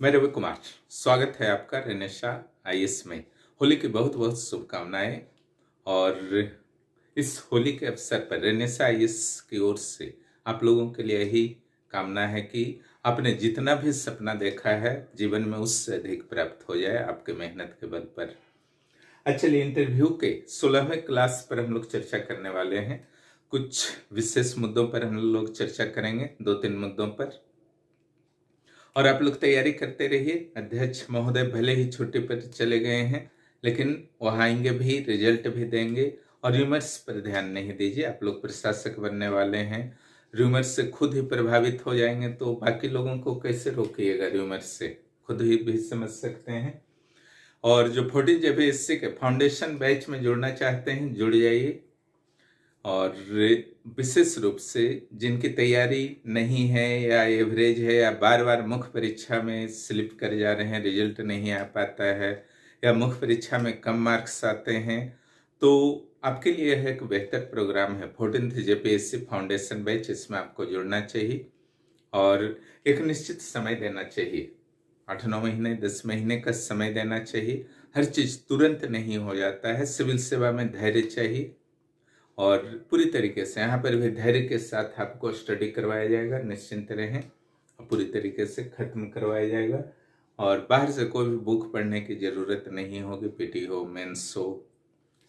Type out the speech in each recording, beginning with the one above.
मैं रवि कुमार। स्वागत है आपका रेनेसा आईएएस में। होली की बहुत बहुत शुभकामनाएं। और इस होली के अवसर पर रेनेसा आईएएस की ओर से आप लोगों के लिए यही कामना है कि आपने जितना भी सपना देखा है जीवन में उससे अधिक प्राप्त हो जाए आपके मेहनत के बल पर। चलिए, इंटरव्यू के 16वें क्लास पर हम लोग चर्चा करने वाले हैं। कुछ विशेष मुद्दों पर हम लोग चर्चा करेंगे, 2-3 मुद्दों पर। और आप लोग तैयारी करते रहिए। अध्यक्ष महोदय भले ही छुट्टी पर चले गए हैं, लेकिन वहाँ आएंगे भी, रिजल्ट भी देंगे। और र्यूमर्स पर ध्यान नहीं दीजिए। आप लोग प्रशासक बनने वाले हैं, र्यूमर्स से खुद ही प्रभावित हो जाएंगे तो बाकी लोगों को कैसे रोकिएगा? र्यूमर्स से खुद ही भी समझ सकते हैं। और जो 14 जेपीएससी के फाउंडेशन बैच में जुड़ना चाहते हैं, जुड़ जाइए। और विशेष रूप से जिनकी तैयारी नहीं है या एवरेज है या बार बार मुख्य परीक्षा में स्लिप कर जा रहे हैं, रिजल्ट नहीं आ पाता है या मुख्य परीक्षा में कम मार्क्स आते हैं, तो आपके लिए यह एक बेहतर प्रोग्राम है 14th जेपीएससी फाउंडेशन बैच। इसमें आपको जुड़ना चाहिए और एक निश्चित समय देना चाहिए। 8-9 महीने 10 महीने का समय देना चाहिए। हर चीज़ तुरंत नहीं हो जाता है। सिविल सेवा में धैर्य चाहिए और पूरी तरीके से यहाँ पर भी धैर्य के साथ आपको स्टडी करवाया जाएगा। निश्चिंत रहें, पूरी तरीके से खत्म करवाया जाएगा और बाहर से कोई भी बुक पढ़ने की ज़रूरत नहीं होगी। पीटी हो, मेंस हो,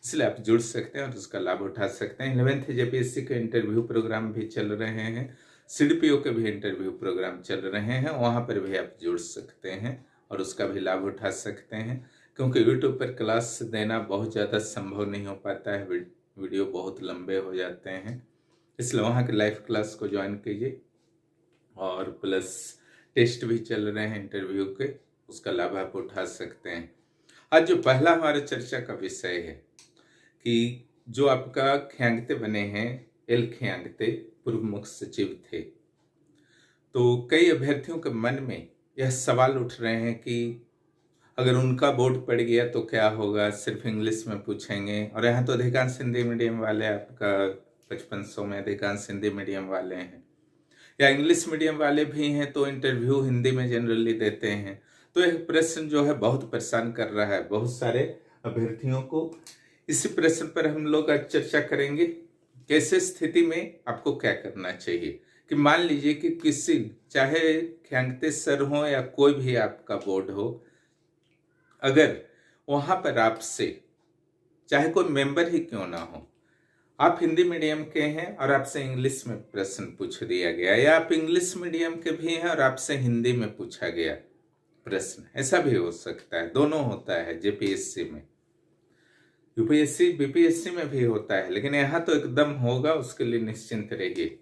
इसलिए आप जुड़ सकते हैं और उसका लाभ उठा सकते हैं। 11th जेपीएससी के इंटरव्यू प्रोग्राम भी चल रहे हैं, सीडीपीओ के भी इंटरव्यू प्रोग्राम चल रहे हैं, वहाँ पर भी आप जुड़ सकते हैं और उसका भी लाभ उठा सकते हैं। क्योंकि यूट्यूब पर क्लास देना बहुत ज़्यादा संभव नहीं हो पाता है, वीडियो बहुत लंबे हो जाते हैं, इसलिए वहाँ के लाइव क्लास को ज्वाइन कीजिए। और प्लस टेस्ट भी चल रहे हैं इंटरव्यू के, उसका लाभ आप उठा सकते हैं। आज जो पहला हमारा चर्चा का विषय है कि जो आपका ख्यांगते बने हैं, एल ख्यांगते पूर्व मुख्य सचिव थे, तो कई अभ्यर्थियों के मन में यह सवाल उठ रहे हैं कि अगर उनका बोर्ड पड़ गया तो क्या होगा, सिर्फ इंग्लिश में पूछेंगे। और यहाँ तो अधिकांश हिंदी मीडियम वाले, आपका 5500 में अधिकांश हिंदी मीडियम वाले हैं या इंग्लिश मीडियम वाले भी हैं, तो इंटरव्यू हिंदी में जनरली देते हैं। तो यह प्रश्न जो है बहुत परेशान कर रहा है बहुत सारे अभ्यर्थियों को। इसी प्रश्न पर हम लोग आज चर्चा करेंगे। कैसे स्थिति में आपको क्या करना चाहिए कि मान लीजिए कि किसी, चाहे ख्यांगते सर हो या कोई भी आपका बोर्ड हो, अगर वहां पर आपसे चाहे कोई मेंबर ही क्यों ना हो, आप हिंदी मीडियम के हैं और आपसे इंग्लिश में प्रश्न पूछ दिया गया, या आप इंग्लिश मीडियम के भी हैं और आपसे हिंदी में पूछा गया प्रश्न, ऐसा भी हो सकता है, दोनों होता है जेपीएससी में। यूपीएससी बीपीएससी में भी होता है, लेकिन यहाँ तो एकदम होगा, उसके लिए निश्चिंत रहिए।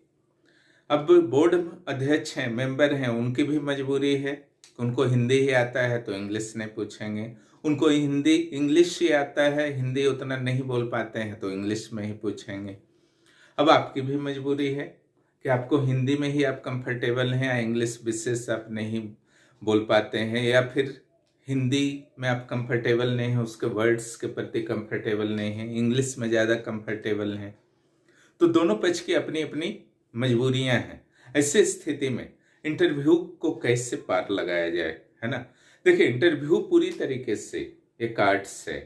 अब बोर्ड अध्यक्ष हैं, मेंबर हैं, उनकी भी मजबूरी है। उनको हिंदी ही आता है तो इंग्लिश नहीं पूछेंगे, उनको हिंदी इंग्लिश ही आता है, हिंदी उतना नहीं बोल पाते हैं तो इंग्लिश में ही पूछेंगे। अब आपकी भी मजबूरी है कि आपको हिंदी में ही आप कंफर्टेबल हैं या इंग्लिश विशेष आप नहीं बोल पाते हैं, या फिर हिंदी में आप कंफर्टेबल नहीं हैं, उसके वर्ड्स के प्रति कंफर्टेबल नहीं हैं, इंग्लिश में ज़्यादा कंफर्टेबल हैं। तो दोनों पक्ष की अपनी अपनी मजबूरियां हैं। ऐसे स्थिति में इंटरव्यू को कैसे पार लगाया जाए, है ना? देखिए, इंटरव्यू पूरी तरीके से एक आर्ट्स है।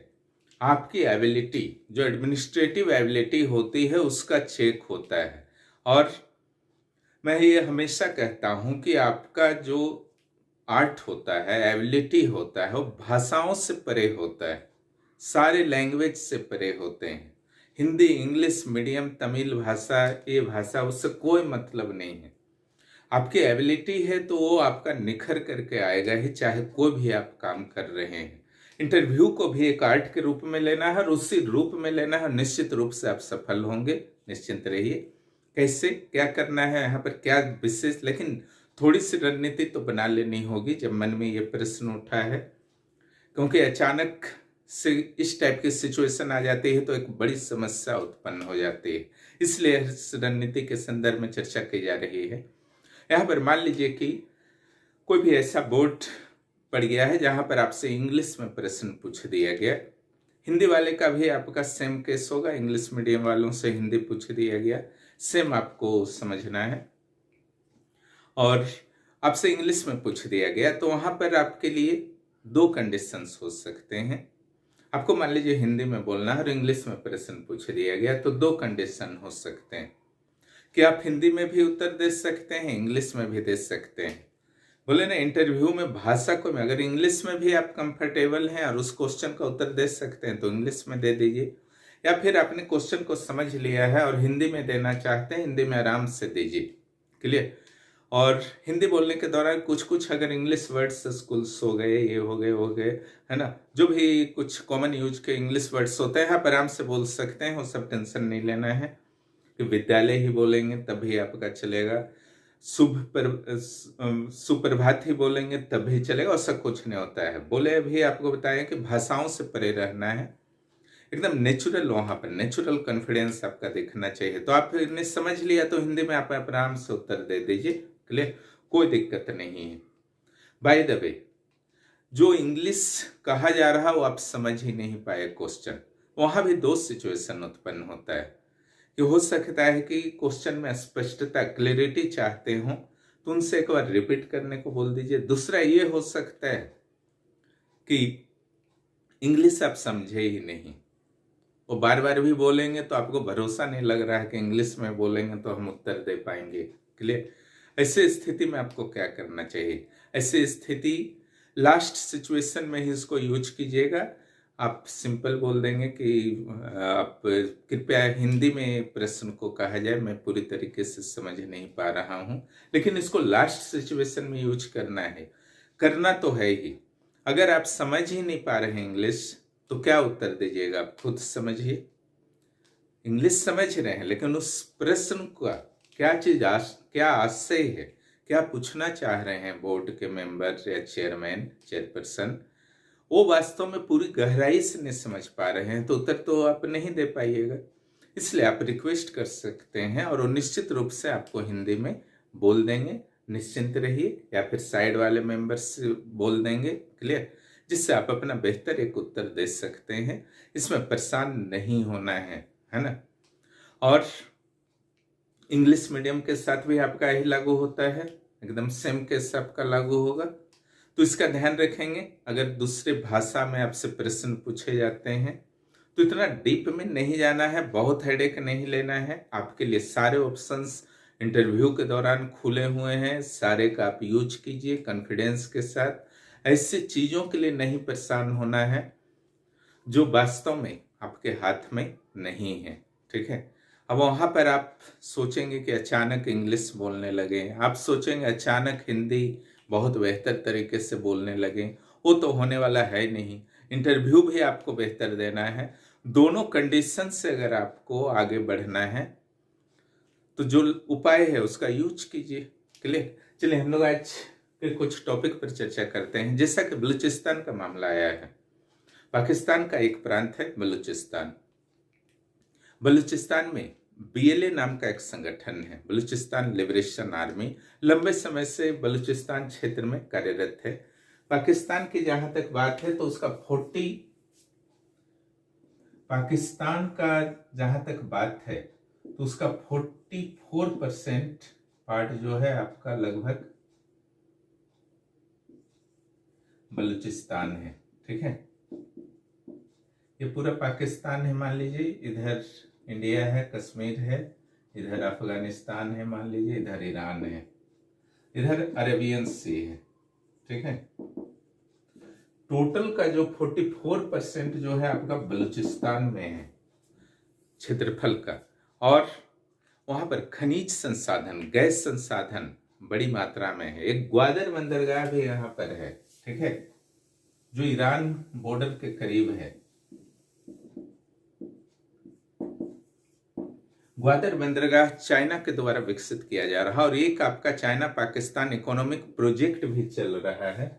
आपकी एबिलिटी, जो एडमिनिस्ट्रेटिव एबिलिटी होती है, उसका चेक होता है। और मैं ये हमेशा कहता हूं कि आपका जो आर्ट होता है, एबिलिटी होता है, वो भाषाओं से परे होता है, सारे लैंग्वेज से परे होते हैं। हिंदी, इंग्लिश मीडियम, तमिल भाषा, ये भाषा, उससे कोई मतलब नहीं है। आपकी एबिलिटी है तो वो आपका निखर करके आएगा ही, चाहे कोई भी आप काम कर रहे हैं। इंटरव्यू को भी एक आर्ट के रूप में लेना है और उसी रूप में लेना है, निश्चित रूप से आप सफल होंगे, निश्चिंत रहिए। कैसे क्या करना है, यहाँ पर क्या विशेष, लेकिन थोड़ी सी रणनीति तो बना लेनी होगी जब मन में ये प्रश्न उठा है, क्योंकि अचानक से इस टाइप की सिचुएशन आ जाती है तो एक बड़ी समस्या उत्पन्न हो जाती है। इसलिए इस रणनीति के संदर्भ में चर्चा की जा रही है। यहाँ पर मान लीजिए कि कोई भी ऐसा बोर्ड पड़ गया है जहाँ पर आपसे इंग्लिश में प्रश्न पूछ दिया गया, हिंदी वाले का भी आपका सेम केस होगा, इंग्लिश मीडियम वालों से हिंदी पूछ दिया गया, सेम आपको समझना है। और आपसे इंग्लिश में पूछ दिया गया, तो वहां पर आपके लिए दो कंडीशंस हो सकते हैं। आपको मान लीजिए हिंदी में बोलना है और इंग्लिश में प्रश्न पूछ दिया गया, तो दो कंडीशन हो सकते हैं कि आप हिंदी में भी उत्तर दे सकते हैं, इंग्लिश में भी दे सकते हैं। बोले ना, इंटरव्यू में भाषा को में अगर इंग्लिश में भी आप कंफर्टेबल हैं और उस क्वेश्चन का उत्तर दे सकते हैं तो इंग्लिश में दे दीजिए, या फिर आपने क्वेश्चन को समझ लिया है और हिंदी में देना चाहते हैं, हिंदी में आराम से दीजिए। क्लियर। और हिंदी बोलने के दौरान कुछ कुछ अगर इंग्लिश वर्ड्स, स्कूल्स हो गए, ये हो गए, हो गए, है ना, जो भी कुछ कॉमन यूज के इंग्लिश वर्ड्स होते हैं आप आराम से बोल सकते हैं, वो सब टेंशन नहीं लेना है। कि विद्यालय ही बोलेंगे तभी आपका चलेगा, सुप्रभात ही बोलेंगे तब भी चलेगा, ऐसा कुछ नहीं होता है। बोले अभी आपको बताया कि भाषाओं से परे रहना है, एकदम नेचुरल, वहां पर नेचुरल कॉन्फिडेंस आपका दिखना चाहिए। तो आप ने समझ लिया तो हिंदी में आप आराम से उत्तर दे दीजिए। क्लियर, कोई दिक्कत नहीं है। बाय द वे, जो इंग्लिश कहा जा रहा वो आप समझ ही नहीं पाए क्वेश्चन, वहां भी दो सिचुएशन उत्पन्न होता है कि हो सकता है कि क्वेश्चन में स्पष्टता, क्लैरिटी चाहते हो तो उनसे एक बार रिपीट करने को बोल दीजिए। दूसरा ये हो सकता है कि इंग्लिश आप समझे ही नहीं, वो बार बार भी बोलेंगे तो आपको भरोसा नहीं लग रहा है कि इंग्लिश में बोलेंगे तो हम उत्तर दे पाएंगे। क्लियर। ऐसे स्थिति में आपको क्या करना चाहिए? ऐसे स्थिति, लास्ट सिचुएशन में ही इसको यूज कीजिएगा। आप सिंपल बोल देंगे कि आप कृपया हिंदी में प्रश्न को कहा जाए, मैं पूरी तरीके से समझ नहीं पा रहा हूं। लेकिन इसको लास्ट सिचुएशन में यूज करना है, करना तो है ही। अगर आप समझ ही नहीं पा रहे हैं इंग्लिश तो क्या उत्तर दीजिएगा? आप खुद समझिए। इंग्लिश समझ रहे हैं लेकिन उस प्रश्न का क्या चीज, क्या आशय है, क्या पूछना चाह रहे हैं बोर्ड के मेंबर या चेयरमैन, चेयरपर्सन, वो वास्तव में पूरी गहराई से नहीं समझ पा रहे हैं तो उत्तर तो आप नहीं दे पाइएगा। इसलिए आप रिक्वेस्ट कर सकते हैं और वो निश्चित रूप से आपको हिंदी में बोल देंगे, निश्चिंत रहिए, या फिर साइड वाले मेंबर से बोल देंगे। क्लियर, जिससे आप अपना बेहतर एक उत्तर दे सकते हैं। इसमें परेशान नहीं होना है ना। और इंग्लिश मीडियम के साथ भी आपका यही लागू होता है, एकदम सेम केस आपका लागू होगा। तो इसका ध्यान रखेंगे। अगर दूसरे भाषा में आपसे प्रश्न पूछे जाते हैं तो इतना डीप में नहीं जाना है, बहुत हेडेक नहीं लेना है। आपके लिए सारे ऑप्शंस इंटरव्यू के दौरान खुले हुए हैं, सारे का आप यूज कीजिए कॉन्फिडेंस के साथ। ऐसी चीजों के लिए नहीं परेशान होना है जो वास्तव में आपके हाथ में नहीं है। ठीक है। अब वहां पर आप सोचेंगे कि अचानक इंग्लिश बोलने लगे, आप सोचेंगे अचानक हिंदी बहुत बेहतर तरीके से बोलने लगे, वो तो होने वाला है नहीं। इंटरव्यू भी आपको बेहतर देना है। दोनों कंडीशन से अगर आपको आगे बढ़ना है तो जो उपाय है उसका यूज कीजिए। क्लियर। चलिए हम लोग आज के कुछ टॉपिक पर चर्चा करते हैं। जैसा कि बलूचिस्तान का मामला आया है, पाकिस्तान का एक प्रांत है बलूचिस्तान। बलूचिस्तान में बीएलए नाम का एक संगठन है, बलूचिस्तान लिबरेशन आर्मी, लंबे समय से बलूचिस्तान क्षेत्र में कार्यरत है। पाकिस्तान की जहां तक बात है तो उसका पाकिस्तान का जहां तक बात है तो उसका 44% पार्ट जो है आपका लगभग बलूचिस्तान है। ठीक है। ये पूरा पाकिस्तान है मान लीजिए, इधर इंडिया है, कश्मीर है, इधर अफगानिस्तान है मान लीजिए, इधर ईरान है, इधर अरेबियन सी है। ठीक है। टोटल का जो 44% जो है आपका बलूचिस्तान में है क्षेत्रफल का। और वहां पर खनिज संसाधन, गैस संसाधन बड़ी मात्रा में है। एक ग्वादर बंदरगाह भी यहाँ पर है। ठीक है, जो ईरान बॉर्डर के करीब है। ग्वादर बंदरगाह चाइना के द्वारा विकसित किया जा रहा है और एक आपका चाइना पाकिस्तान इकोनॉमिक प्रोजेक्ट भी चल रहा है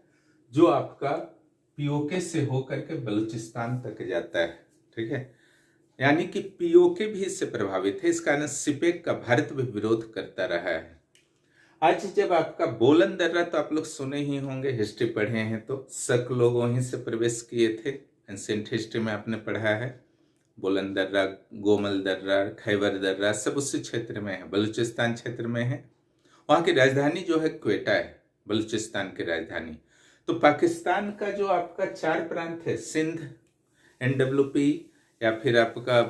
जो आपका पीओके से होकर के बलूचिस्तान तक जाता है। ठीक है, यानी कि पीओके भी इससे प्रभावित है। इस कारण सिपेक का भारत भी विरोध करता रहा है। आज जब आपका बोलन दर्रा, तो आप लोग सुने ही होंगे, हिस्ट्री पढ़े हैं तो शक लोग वहीं से प्रवेश किए थे। एंशिएंट हिस्ट्री में आपने पढ़ा है। बोलन दर्रा, गोमल दर्रा, खैबर दर्रा सब उसी क्षेत्र में है, बलूचिस्तान क्षेत्र में है। वहां की राजधानी जो है क्वेटा है। बलूचिस्तान की राजधानी। तो पाकिस्तान का जो आपका 4 प्रांत है, सिंध, NWP, या फिर आपका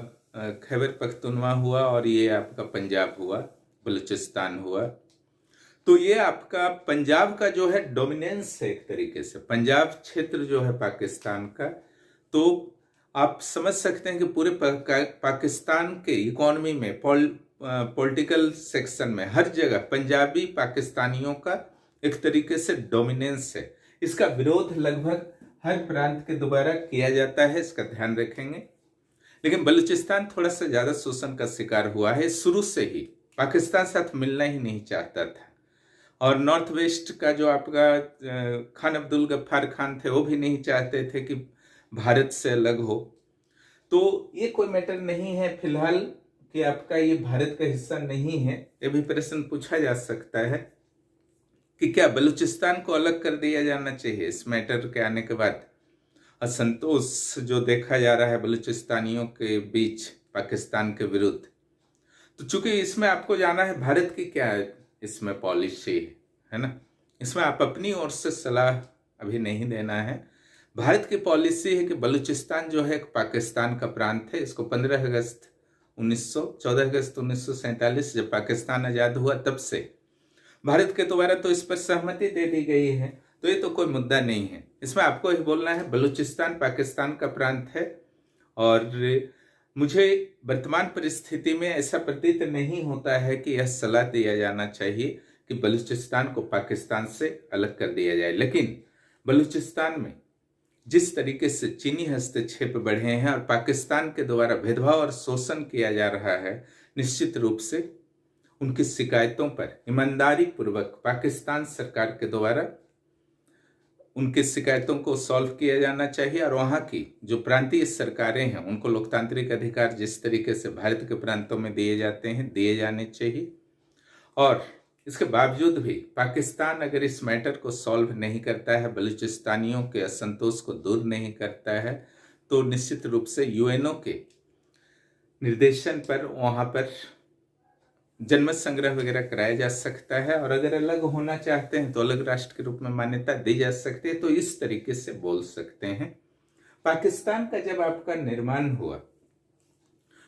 खैबर पख्तूनवा हुआ, और ये आपका पंजाब हुआ, बलूचिस्तान हुआ। तो ये आपका पंजाब का जो है डोमिनेंस है, एक तरीके से पंजाब क्षेत्र जो है पाकिस्तान का। तो आप समझ सकते हैं कि पूरे पाकिस्तान के इकोनॉमी में, पॉलिटिकल सेक्शन में, हर जगह पंजाबी पाकिस्तानियों का एक तरीके से डोमिनेंस है। इसका विरोध लगभग हर प्रांत के द्वारा किया जाता है, इसका ध्यान रखेंगे। लेकिन बलूचिस्तान थोड़ा सा ज्यादा शोषण का शिकार हुआ है। शुरू से ही पाकिस्तान साथ मिलना ही नहीं चाहता था, और नॉर्थ वेस्ट का जो आपका खान अब्दुल गफ्फार खान थे, वो भी नहीं चाहते थे कि भारत से अलग हो। तो ये कोई मैटर नहीं है फिलहाल कि आपका ये भारत का हिस्सा नहीं है। ये भी प्रश्न पूछा जा सकता है कि क्या बलूचिस्तान को अलग कर दिया जाना चाहिए। इस मैटर के आने के बाद असंतोष जो देखा जा रहा है बलूचिस्तानियों के बीच पाकिस्तान के विरुद्ध, तो चूंकि इसमें आपको जाना है भारत की क्या इसमें पॉलिसी है ना, इसमें आप अपनी ओर से सलाह अभी नहीं देना है। भारत की पॉलिसी है कि बलूचिस्तान जो है पाकिस्तान का प्रांत है। इसको 14 अगस्त 1947 जब पाकिस्तान आजाद हुआ तब से भारत के द्वारा तो इस पर सहमति दे दी गई है। तो ये तो कोई मुद्दा नहीं है। इसमें आपको ही बोलना है बलूचिस्तान पाकिस्तान का प्रांत है, और मुझे वर्तमान परिस्थिति में ऐसा प्रतीत नहीं होता है कि यह सलाह दिया जाना चाहिए कि बलूचिस्तान को पाकिस्तान से अलग कर दिया जाए। लेकिन बलूचिस्तान में जिस तरीके से चीनी हस्तक्षेप बढ़े हैं और पाकिस्तान के द्वारा भेदभाव और शोषण किया जा रहा है, निश्चित रूप से उनकी शिकायतों पर ईमानदारी पूर्वक पाकिस्तान सरकार के द्वारा उनकी शिकायतों को सॉल्व किया जाना चाहिए। और वहाँ की जो प्रांतीय सरकारें हैं उनको लोकतांत्रिक अधिकार जिस तरीके से भारत के प्रांतों में दिए जाते हैं, दिए जाने चाहिए। और इसके बावजूद भी पाकिस्तान अगर इस मैटर को सॉल्व नहीं करता है, बलूचिस्तानियों के असंतोष को दूर नहीं करता है, तो निश्चित रूप से यूएनओ के निर्देशन पर वहाँ पर जनमत संग्रह वगैरह कराया जा सकता है। और अगर अलग होना चाहते हैं तो अलग राष्ट्र के रूप में मान्यता दी जा सकती है। तो इस तरीके से बोल सकते हैं। पाकिस्तान का जब आपका निर्माण हुआ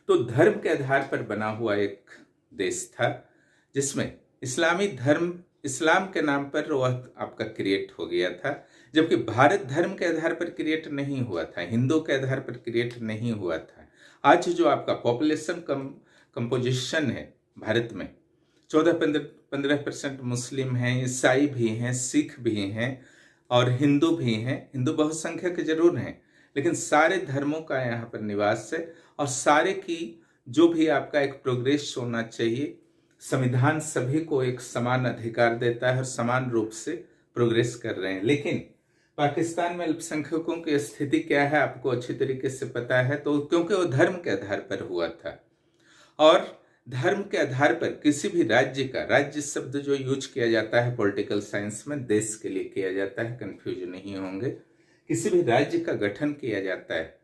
तो धर्म के आधार पर बना हुआ एक देश था, जिसमें इस्लामी धर्म, इस्लाम के नाम पर वह आपका क्रिएट हो गया था। जबकि भारत धर्म के आधार पर क्रिएट नहीं हुआ था, हिंदू के आधार पर क्रिएट नहीं हुआ था। आज जो आपका पॉपुलेशन कंपोजिशन है भारत में, 14-15% मुस्लिम हैं, ईसाई भी हैं, सिख भी हैं और हिंदू भी हैं। हिंदू बहुसंख्यक जरूर हैं, लेकिन सारे धर्मों का यहाँ पर निवास है। और सारे की जो भी आपका एक प्रोग्रेस होना चाहिए, संविधान सभी को एक समान अधिकार देता है और समान रूप से प्रोग्रेस कर रहे हैं। लेकिन पाकिस्तान में अल्पसंख्यकों की स्थिति क्या है आपको अच्छी तरीके से पता है। तो क्योंकि वो धर्म के आधार पर हुआ था, और धर्म के आधार पर किसी भी राज्य का, राज्य शब्द जो यूज किया जाता है पॉलिटिकल साइंस में, देश के लिए किया जाता है, कंफ्यूज नहीं होंगे। किसी भी राज्य का गठन किया जाता है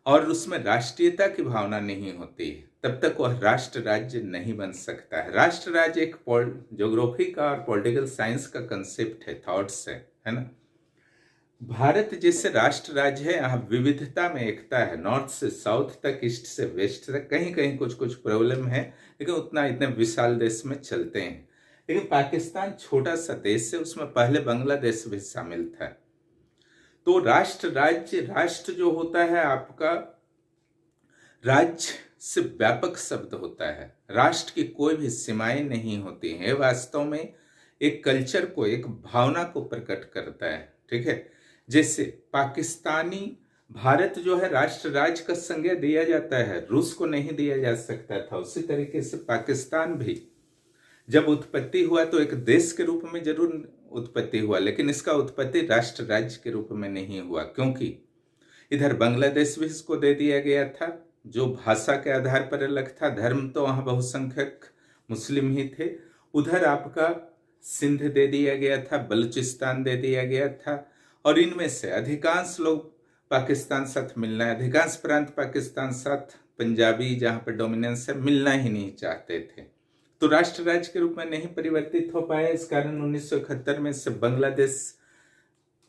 और उसमें राष्ट्रीयता की भावना नहीं होती है, तब तक वह राष्ट्र राज्य नहीं बन सकता है। राष्ट्र राज्य एक ज्योग्राफी का और पॉलिटिकल साइंस का कंसेप्ट है, थॉट्स है ना। भारत जैसे राष्ट्र राज्य है, यहाँ विविधता में एकता है। नॉर्थ से साउथ तक, ईस्ट से वेस्ट तक, कहीं कहीं कुछ कुछ प्रॉब्लम है, लेकिन उतना इतने विशाल देश में चलते हैं। लेकिन पाकिस्तान छोटा सा देश है, उसमें पहले बांग्लादेश भी शामिल था। तो राष्ट्र राज्य, राष्ट्र जो होता है आपका, राज्य से व्यापक शब्द होता है। राष्ट्र की कोई भी सीमाएं नहीं होती हैं। वास्तव में एक कल्चर को, एक भावना को प्रकट करता है, ठीक है। जैसे पाकिस्तानी, भारत जो है राष्ट्र राज्य का संज्ञा दिया जाता है, रूस को नहीं दिया जा सकता था। उसी तरीके से पाकिस्तान भी जब उत्पत्ति हुआ तो एक देश के रूप में जरूर उत्पत्ति हुआ, लेकिन इसका उत्पत्ति राष्ट्र राज्य के रूप में नहीं हुआ, क्योंकि इधर बांग्लादेश भी इसको दे दिया गया था, जो भाषा के आधार पर अलग था। धर्म तो वहां बहुसंख्यक मुस्लिम ही थे। उधर आपका सिंध दे दिया गया था, बलूचिस्तान दे दिया गया था, और इनमें से अधिकांश लोग पाकिस्तान साथ मिलना है, अधिकांश प्रांत पाकिस्तान साथ, पंजाबी जहां पर डोमिनेंस है, मिलना ही नहीं चाहते थे। तो राष्ट्र राज्य के रूप में नहीं परिवर्तित हो पाया। इस कारण 1971 में से बांग्लादेश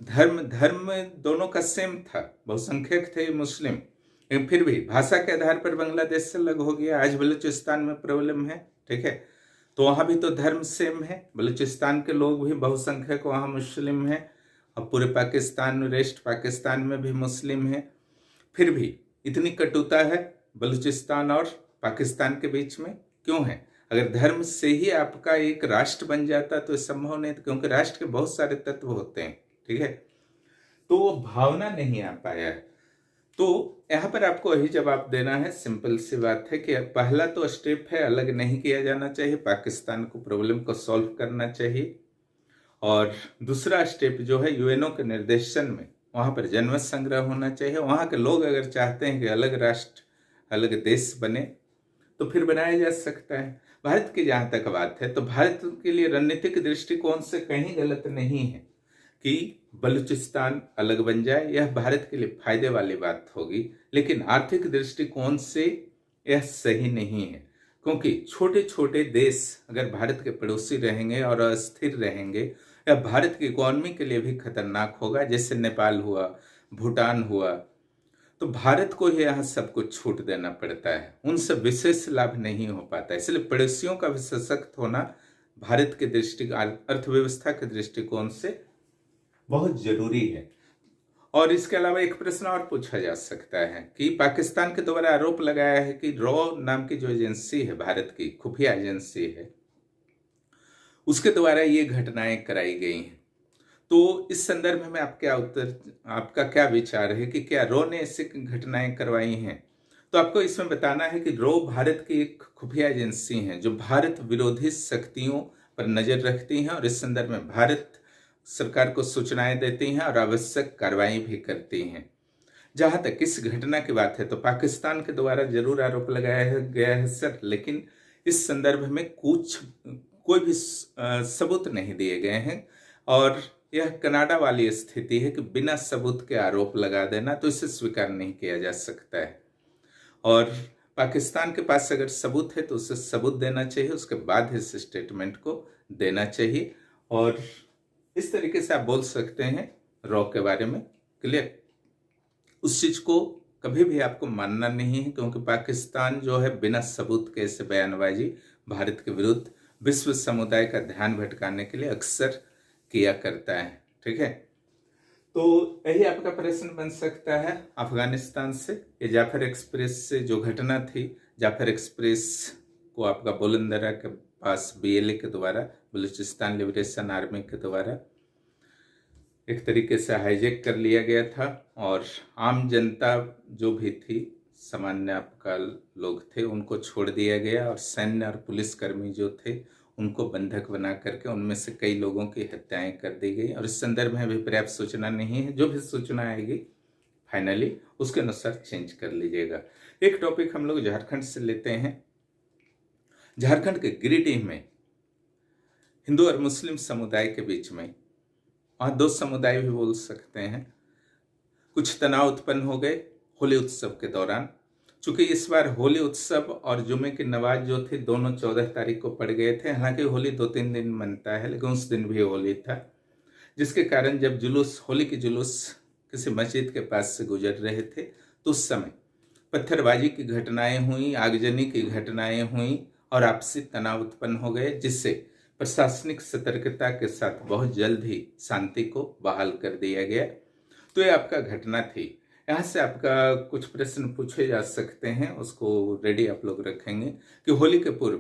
धर्म दोनों का सेम था, बहुसंख्यक थे मुस्लिम, लेकिन फिर भी भाषा के आधार पर बांग्लादेश से अलग हो गया। आज बलूचिस्तान में प्रॉब्लम है, ठीक है, तो वहां भी तो धर्म सेम है, बलूचिस्तान के लोग भी बहुसंख्यक वहां मुस्लिम है, और पूरे पाकिस्तान, वेस्ट पाकिस्तान में भी मुस्लिम है। फिर भी इतनी कटुता है बलूचिस्तान और पाकिस्तान के बीच में क्यों है? अगर धर्म से ही आपका एक राष्ट्र बन जाता तो संभव नहीं, क्योंकि राष्ट्र के बहुत सारे तत्व होते हैं, ठीक है, तो वो भावना नहीं आ पाया है। तो यहाँ पर आपको यही जवाब देना है, सिंपल सी बात है कि पहला तो स्टेप है, अलग नहीं किया जाना चाहिए, पाकिस्तान को प्रॉब्लम को सॉल्व करना चाहिए। और दूसरा स्टेप जो है, यूएनओ के निर्देशन में वहाँ पर जनमत संग्रह होना चाहिए। वहाँ के लोग अगर चाहते हैं कि अलग राष्ट्र, अलग देश बने, तो फिर बनाया जा सकता है। भारत की जहाँ तक बात है, तो भारत के लिए रणनीतिक दृष्टिकोण से कहीं गलत नहीं है कि बलूचिस्तान अलग बन जाए, यह भारत के लिए फायदे वाली बात होगी। लेकिन आर्थिक दृष्टिकोण से यह सही नहीं है, क्योंकि छोटे छोटे देश अगर भारत के पड़ोसी रहेंगे और अस्थिर रहेंगे, यह भारत की इकोनॉमी के लिए भी खतरनाक होगा। जैसे नेपाल हुआ, भूटान हुआ, तो भारत को ही यहाँ सब कुछ छूट देना पड़ता है, उनसे विशेष लाभ नहीं हो पाता। इसलिए पड़ोसियों का भी सशक्त होना भारत के अर्थव्यवस्था के दृष्टिकोण से बहुत जरूरी है। और इसके अलावा एक प्रश्न और पूछा जा सकता है कि पाकिस्तान के द्वारा आरोप लगाया है कि रॉ नाम की जो एजेंसी है, भारत की खुफिया एजेंसी है, उसके द्वारा ये घटनाएं कराई गई हैं। तो इस संदर्भ में आपका क्या विचार है कि क्या रॉ ने ऐसी घटनाएं करवाई हैं? तो आपको इसमें बताना है कि रॉ भारत की एक खुफिया एजेंसी है जो भारत विरोधी शक्तियों पर नजर रखती हैं और इस संदर्भ में भारत सरकार को सूचनाएं देती हैं और आवश्यक कार्रवाई भी करती हैं। जहां तक इस घटना की बात है, तो पाकिस्तान के द्वारा जरूर आरोप लगाया गया है सर, लेकिन इस संदर्भ में कोई भी सबूत नहीं दिए गए हैं। और यह कनाडा वाली स्थिति है कि बिना सबूत के आरोप लगा देना, तो इसे स्वीकार नहीं किया जा सकता है। और पाकिस्तान के पास अगर सबूत है तो उसे सबूत देना चाहिए, उसके बाद इस स्टेटमेंट को देना चाहिए। और इस तरीके से आप बोल सकते हैं रॉ के बारे में, क्लियर। उस चीज को कभी भी आपको मानना नहीं है, क्योंकि पाकिस्तान जो है बिना सबूत के ऐसे बयानबाजी भारत के विरुद्ध विश्व समुदाय का ध्यान भटकाने के लिए अक्सर किया करता है, ठीक है। तो यही आपका प्रश्न बन सकता है अफगानिस्तान से, ये जाफर एक्सप्रेस से जो घटना थी। जाफर एक्सप्रेस को आपका बुलंदरा के पास बीएलए के द्वारा, बलूचिस्तान लिबरेशन आर्मी के द्वारा एक तरीके से हाईजैक कर लिया गया था, और आम जनता जो भी थी, सामान्य आपका लोग थे, उनको छोड़ दिया गया, और सैन्य और पुलिसकर्मी जो थे उनको बंधक बना करके उनमें से कई लोगों की हत्याएं कर दी गई। और इस संदर्भ में भी पर्याप्त सूचना नहीं है, जो भी सूचना आएगी फाइनली उसके अनुसार चेंज कर लीजिएगा। एक टॉपिक हम लोग झारखंड से लेते हैं। झारखंड के गिरिडीह में हिंदू और मुस्लिम समुदाय के बीच में, वहाँ दो समुदाय भी बोल सकते हैं, कुछ तनाव उत्पन्न हो गए होली उत्सव के दौरान। चूंकि इस बार होली उत्सव और जुमे की नमाज जो थी दोनों 14 तारीख को पड़ गए थे। हालांकि होली 2-3 दिन मनता है, लेकिन उस दिन भी होली था, जिसके कारण जब होली की जुलूस किसी मस्जिद के पास से गुजर रहे थे, तो उस समय पत्थरबाजी की घटनाएं हुई, आगजनी की घटनाएं हुई और आपसी तनाव उत्पन्न हो गए, जिससे प्रशासनिक सतर्कता के साथ बहुत जल्द ही शांति को बहाल कर दिया गया। तो ये आपका घटना थी। यहाँ से आपका कुछ प्रश्न पूछे जा सकते हैं, उसको रेडी आप लोग रखेंगे कि होली के पूर्व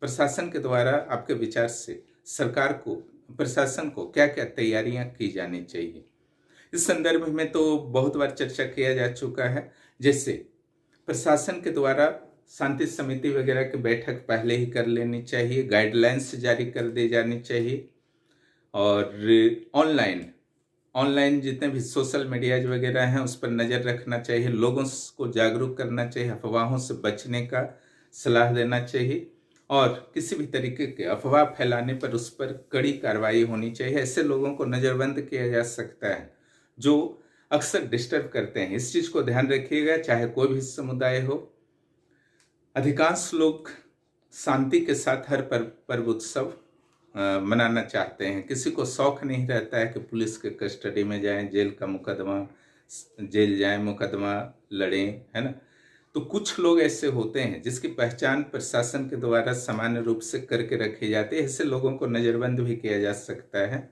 प्रशासन के द्वारा आपके विचार से सरकार को, प्रशासन को क्या क्या तैयारियां की जानी चाहिए। इस संदर्भ में तो बहुत बार चर्चा किया जा चुका है। जैसे प्रशासन के द्वारा शांति समिति वगैरह की बैठक पहले ही कर लेनी चाहिए, गाइडलाइंस जारी कर दी जानी चाहिए, और ऑनलाइन जितने भी सोशल मीडियाज वगैरह हैं उस पर नज़र रखना चाहिए, लोगों को जागरूक करना चाहिए, अफवाहों से बचने का सलाह देना चाहिए, और किसी भी तरीके के अफवाह फैलाने पर उस पर कड़ी कार्रवाई होनी चाहिए। ऐसे लोगों को नज़रबंद किया जा सकता है जो अक्सर डिस्टर्ब करते हैं। इस चीज़ को ध्यान रखिएगा, चाहे कोई भी समुदाय हो। अधिकांश लोग शांति के साथ हर पर्व उत्सव मनाना चाहते हैं। किसी को शौक नहीं रहता है कि पुलिस के कस्टडी में जाएं, जेल जाएं, मुकदमा लड़ें, है ना। तो कुछ लोग ऐसे होते हैं जिसकी पहचान प्रशासन के द्वारा सामान्य रूप से करके रखी जाती है। ऐसे लोगों को नज़रबंद भी किया जा सकता है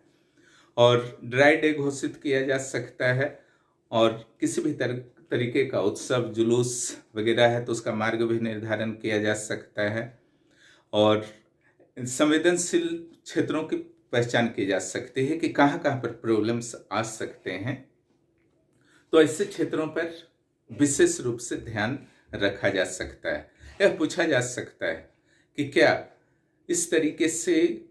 और ड्राई डे घोषित किया जा सकता है। और किसी भी तरीके का उत्सव, जुलूस वगैरह है तो उसका मार्ग भी निर्धारण किया जा सकता है और संवेदनशील क्षेत्रों की पहचान की जा सकती है कि कहाँ कहाँ पर प्रॉब्लम्स आ सकते हैं। तो ऐसे क्षेत्रों पर विशेष रूप से ध्यान रखा जा सकता है। यह पूछा जा सकता है कि क्या इस तरीके से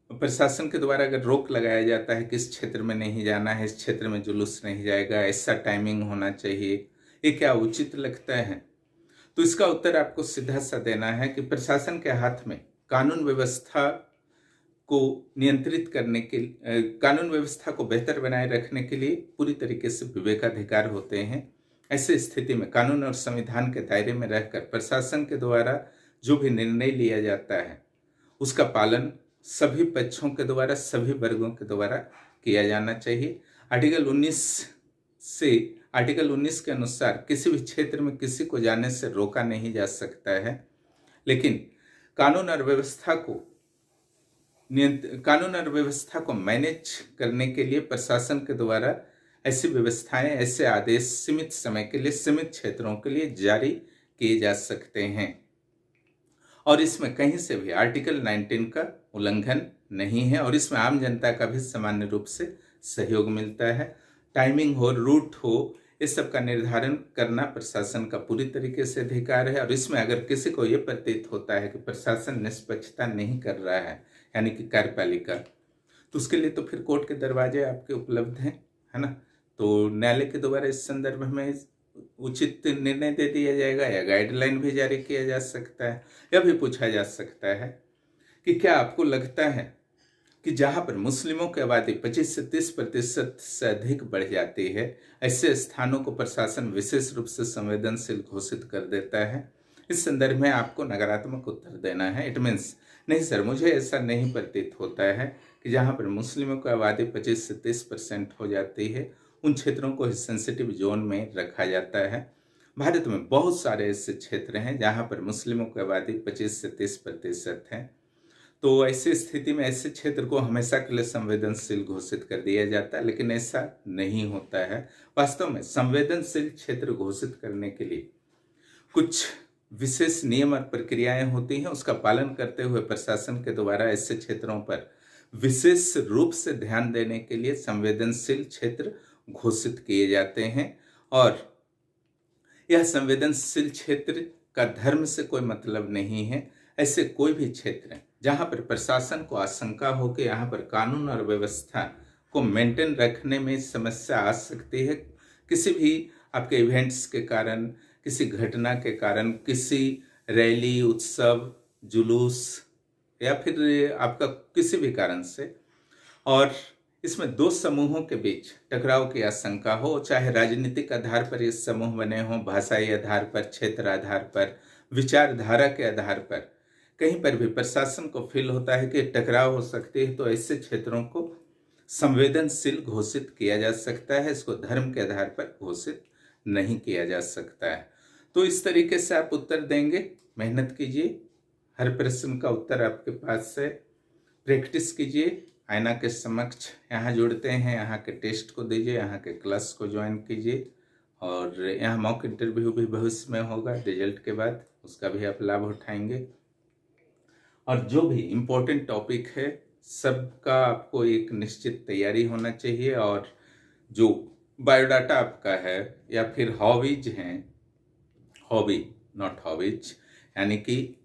प्रशासन के द्वारा अगर रोक लगाया जाता है कि इस क्षेत्र में नहीं जाना है, इस क्षेत्र में जुलूस नहीं जाएगा, ऐसा टाइमिंग होना चाहिए, ये क्या उचित लगता है? तो इसका उत्तर आपको सीधा सा देना है कि प्रशासन के हाथ में कानून व्यवस्था को नियंत्रित करने के कानून व्यवस्था को बेहतर बनाए रखने के लिए पूरी तरीके से विवेकाधिकार होते हैं। ऐसे स्थिति में कानून और संविधान के दायरे में रहकर प्रशासन के द्वारा जो भी निर्णय लिया जाता है उसका पालन सभी पक्षों के द्वारा, सभी वर्गों के द्वारा किया जाना चाहिए। आर्टिकल 19 के अनुसार किसी भी क्षेत्र में किसी को जाने से रोका नहीं जा सकता है, लेकिन कानून और व्यवस्था को मैनेज करने के लिए प्रशासन के द्वारा ऐसी व्यवस्थाएं, ऐसे आदेश सीमित समय के लिए, सीमित क्षेत्रों के लिए जारी किए जा सकते हैं और इसमें कहीं से भी आर्टिकल 19 का उल्लंघन नहीं है और इसमें आम जनता का भी सामान्य रूप से सहयोग मिलता है। टाइमिंग हो, रूट हो, इस सब का निर्धारण करना प्रशासन का पूरी तरीके से अधिकार है और इसमें अगर किसी को ये प्रतीत होता है कि प्रशासन निष्पक्षता नहीं कर रहा है, यानी कि कार्यपालिका, तो उसके लिए तो फिर कोर्ट के दरवाजे आपके उपलब्ध हैं, है ना। तो न्यायालय के द्वारा इस संदर्भ में उचित निर्णय दे दिया जाएगा या गाइडलाइन भी जारी किया जा सकता है। यह भी पूछा जा सकता है कि क्या आपको लगता है कि जहां पर मुस्लिमों की आबादी 25 से 30% से अधिक बढ़ जाती है, ऐसे स्थानों को प्रशासन विशेष रूप से संवेदनशील घोषित कर देता है? इस संदर्भ में आपको नकारात्मक उत्तर देना है। इट मीन्स नहीं सर, मुझे ऐसा नहीं प्रतीत होता है कि जहां पर मुस्लिमों की आबादी 25 से 30% हो जाती है उन क्षेत्रों को सेंसिटिव जोन में रखा जाता है। भारत में बहुत सारे ऐसे क्षेत्र हैं जहां पर मुस्लिमों की आबादी 25 से 30% है। तो ऐसी स्थिति में ऐसे क्षेत्र को हमेशा के लिए संवेदनशील घोषित कर दिया जाता है, लेकिन ऐसा नहीं होता है। वास्तव में संवेदनशील क्षेत्र घोषित करने के लिए कुछ विशेष नियम और प्रक्रियाएं होती हैं, उसका पालन करते हुए प्रशासन के द्वारा ऐसे क्षेत्रों पर विशेष रूप से ध्यान देने के लिए संवेदनशील क्षेत्र घोषित किए जाते हैं और यह संवेदनशील क्षेत्र का धर्म से कोई मतलब नहीं है। ऐसे कोई भी क्षेत्र जहां पर प्रशासन को आशंका हो कि यहाँ पर कानून और व्यवस्था को मेंटेन रखने में समस्या आ सकती है, किसी भी आपके इवेंट्स के कारण, किसी घटना के कारण, किसी रैली, उत्सव, जुलूस या फिर आपका किसी भी कारण से, और इसमें दो समूहों के बीच टकराव की आशंका हो, चाहे राजनीतिक आधार पर ये समूह बने हों, भाषाई आधार पर, क्षेत्र आधार पर, विचारधारा के आधार पर, कहीं पर भी प्रशासन को फील होता है कि टकराव हो सकती है, तो ऐसे क्षेत्रों को संवेदनशील घोषित किया जा सकता है। इसको धर्म के आधार पर घोषित नहीं किया जा सकता है। तो इस तरीके से आप उत्तर देंगे, मेहनत कीजिए, हर प्रश्न का उत्तर आपके पास है, प्रैक्टिस कीजिए, आईना के समक्ष यहाँ जुड़ते हैं, यहाँ के टेस्ट को दीजिए, यहाँ के क्लास को ज्वाइन कीजिए और यहाँ मॉक इंटरव्यू भी भविष्य में होगा रिजल्ट के बाद, उसका भी आप लाभ उठाएंगे। और जो भी इम्पोर्टेंट टॉपिक है सबका आपको एक निश्चित तैयारी होना चाहिए और जो बायोडाटा आपका है या फिर हॉबीज हैं, हॉबी नॉट हॉबीज, यानी कि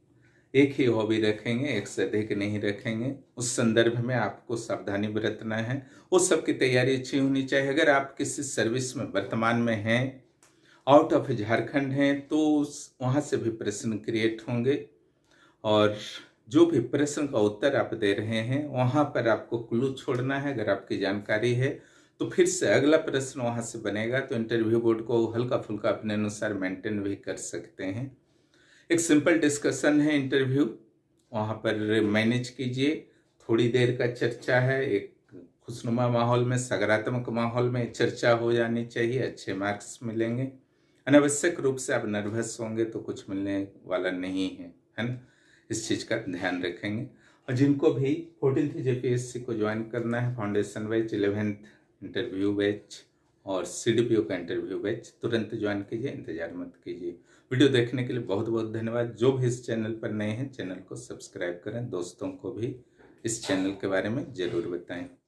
एक ही हॉबी रखेंगे, एक से अधिक नहीं रखेंगे, उस संदर्भ में आपको सावधानी बरतना है। उस सब की तैयारी अच्छी होनी चाहिए। अगर आप किसी सर्विस में वर्तमान में हैं, आउट ऑफ झारखंड हैं, तो वहाँ से भी प्रश्न क्रिएट होंगे और जो भी प्रश्न का उत्तर आप दे रहे हैं वहाँ पर आपको क्लू छोड़ना है। अगर आपकी जानकारी है तो फिर से अगला प्रश्न वहाँ से बनेगा, तो इंटरव्यू बोर्ड को हल्का फुल्का अपने अनुसार मेंटेन भी कर सकते हैं। एक सिंपल डिस्कशन है इंटरव्यू, वहाँ पर मैनेज कीजिए। थोड़ी देर का चर्चा है, एक खुशनुमा माहौल में, सकारात्मक माहौल में चर्चा हो जानी चाहिए, अच्छे मार्क्स मिलेंगे। अनावश्यक रूप से आप नर्वस होंगे तो कुछ मिलने वाला नहीं है ना। इस चीज़ का ध्यान रखेंगे। और जिनको भी 14th जेपीएससी को ज्वाइन करना है, foundation batch, 11th interview batch और सीडीपीओ का इंटरव्यू बैच, तुरंत ज्वाइन कीजिए, इंतजार मत कीजिए। वीडियो देखने के लिए बहुत बहुत धन्यवाद। जो भी इस चैनल पर नए हैं, चैनल को सब्सक्राइब करें, दोस्तों को भी इस चैनल के बारे में ज़रूर बताएं।